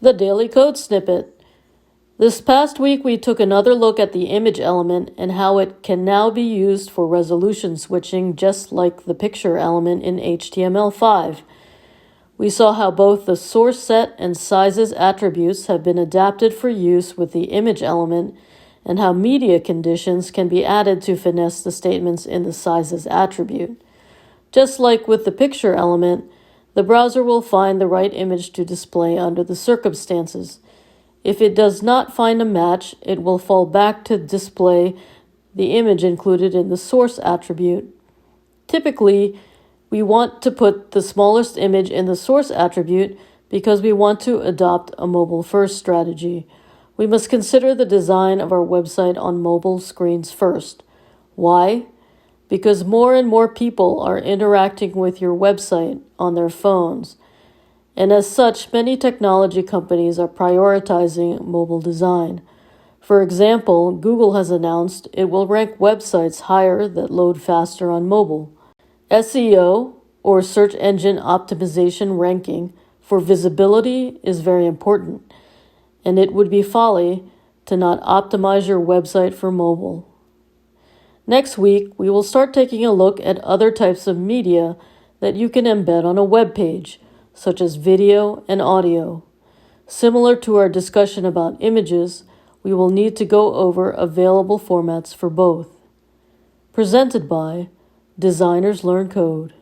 The Daily Code Snippet. This past week we took another look at the image element and how it can now be used for resolution switching just like the picture element in HTML5. We saw how both the source set and sizes attributes have been adapted for use with the image element and how media conditions can be added to finesse the statements in the sizes attribute. Just like with the picture element, the browser will find the right image to display under the circumstances. If it does not find a match, it will fall back to display the image included in the source attribute. Typically, we want to put the smallest image in the source attribute because we want to adopt a mobile-first strategy. We must consider the design of our website on mobile screens first. Why? Because more and more people are interacting with your website on their phones. And as such, many technology companies are prioritizing mobile design. For example, Google has announced it will rank websites higher that load faster on mobile. SEO, or search engine optimization ranking, for visibility is very important, and it would be folly to not optimize your website for mobile. Next week, we will start taking a look at other types of media that you can embed on a web page, such as video and audio. Similar to our discussion about images, we will need to go over available formats for both. Presented by Designers Learn Code.